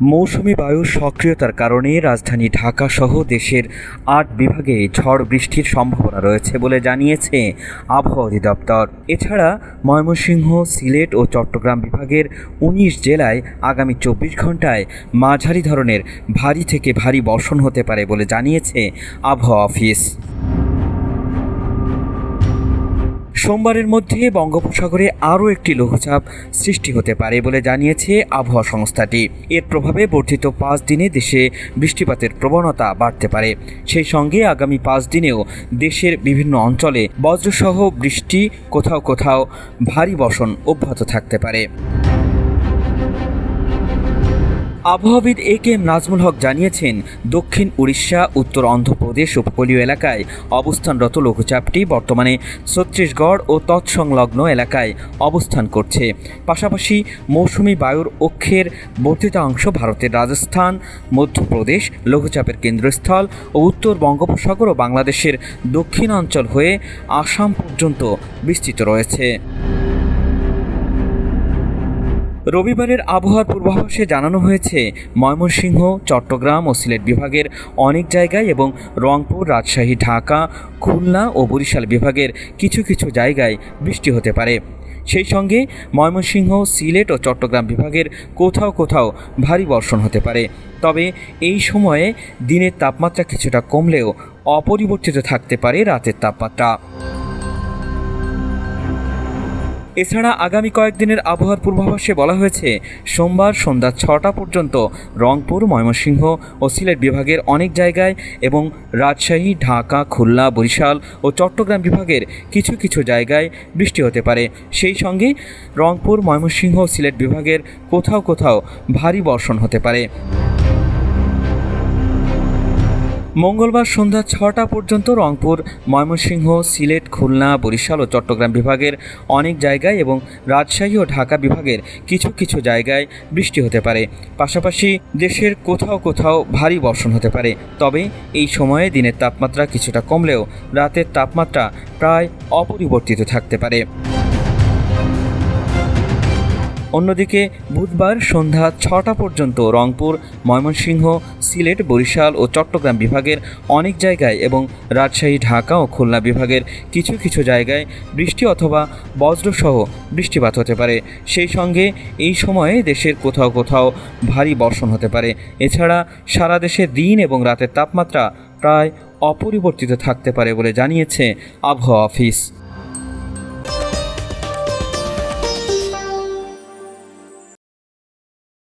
মৌসুমি বায়ুর সক্রিয়তার কারণে রাজধানী ঢাকা সহ দেশের ৮ বিভাগে ঝড় বৃষ্টির সম্ভাবনা রয়েছে বলে জানিয়েছে আবহাওয়া অধিদপ্তর। এছাড়া ময়মনসিংহ, সিলেট ও চট্টগ্রাম বিভাগের ১৯ জেলায় আগামী ২৪ ঘন্টায় মাঝারি ধরনের ভারী থেকে ভারী বর্ষণ হতে পারে বলে জানিয়েছে আবহাওয়া অফিস। সোমবারের মধ্যে বঙ্গোপসাগরে আরও একটি লঘুচাপ সৃষ্টি হতে পারে বলে জানিয়েছে আবহাওয়া সংস্থাটি। এর প্রভাবে বর্ধিত ৫ দিনে দেশে বৃষ্টিপাতের প্রবণতা বাড়তে পারে। সেই সঙ্গে আগামী ৫ দিনেও দেশের বিভিন্ন অঞ্চলে বজ্রসহ বৃষ্টি, কোথাও কোথাও ভারী বর্ষণ অব্যাহত থাকতে পারে। আবহাওয়াবিদ এ.কে.এম. নাজমুল হক জানিয়েছেন, দক্ষিণ উড়িষ্যা, উত্তর অন্ধ্রপ্রদেশ উপকূলীয় এলাকায় অবস্থানরত লঘুচাপটি বর্তমানে ছত্তিশগড় ও তৎসংলগ্ন এলাকায় অবস্থান করছে। পাশাপাশি মৌসুমি বায়ুর অক্ষের বর্ধিতাংশ ভারতের রাজস্থান, মধ্যপ্রদেশ, লঘুচাপের কেন্দ্রস্থল ও উত্তর বঙ্গোপসাগর ও বাংলাদেশের দক্ষিণাঞ্চল হয়ে আসাম পর্যন্ত বিস্তৃত রয়েছে। রবিবারের আবহাওয়ার পূর্বাভাসে জানানো হয়েছে, ময়মনসিংহ, চট্টগ্রাম ও সিলেট বিভাগের অনেক জায়গায় এবং রংপুর, রাজশাহী, ঢাকা, খুলনা ও বরিশাল বিভাগের কিছু কিছু জায়গায় বৃষ্টি হতে পারে। সেই সঙ্গে ময়মনসিংহ, সিলেট ও চট্টগ্রাম বিভাগের কোথাও কোথাও ভারী বর্ষণ হতে পারে। তবে এই সময়ে দিনের তাপমাত্রা কিছুটা কমলেও অপরিবর্তিত থাকতে পারে রাতের তাপমাত্রা। এছাড়া আগামী কয়েকদিনের আবহাওয়ার পূর্বাভাসে বলা হয়েছে, সোমবার সন্ধ্যা ৬টা পর্যন্ত রংপুর, ময়মনসিংহ ও সিলেট বিভাগের অনেক জায়গায় এবং রাজশাহী, ঢাকা, খুলনা, বরিশাল ও চট্টগ্রাম বিভাগের কিছু কিছু জায়গায় বৃষ্টি হতে পারে। সেই সঙ্গে রংপুর, ময়মনসিংহ ও সিলেট বিভাগের কোথাও কোথাও ভারী বর্ষণ হতে পারে। মঙ্গলবার সন্ধ্যা ৬টা পর্যন্ত রংপুর, ময়মনসিংহ, সিলেট, খুলনা, বরিশাল ও চট্টগ্রাম বিভাগের অনেক জায়গায় এবং রাজশাহী ও ঢাকা বিভাগের কিছু কিছু জায়গায় বৃষ্টি হতে পারে। পাশাপাশি দেশের কোথাও কোথাও ভারী বর্ষণ হতে পারে। তবে এই সময়ে দিনের তাপমাত্রা কিছুটা কমলেও রাতের তাপমাত্রা প্রায় অপরিবর্তিত থাকতে পারে। অন্যদিকে বুধবার সন্ধ্যা ৬টা পর্যন্ত রংপুর, ময়মনসিংহ, সিলেট, বরিশাল ও চট্টগ্রাম বিভাগের অনেক জায়গায় এবং রাজশাহী, ঢাকা ও খুলনা বিভাগের কিছু কিছু জায়গায় বৃষ্টি অথবা বজ্রসহ বৃষ্টিপাত হতে পারে। সেই সঙ্গে এই সময়ে দেশের কোথাও কোথাও ভারী বর্ষণ হতে পারে। এছাড়া সারা দেশে দিন এবং রাতের তাপমাত্রা প্রায় অপরিবর্তিত থাকতে পারে বলে জানিয়েছে আবহাওয়া অফিস।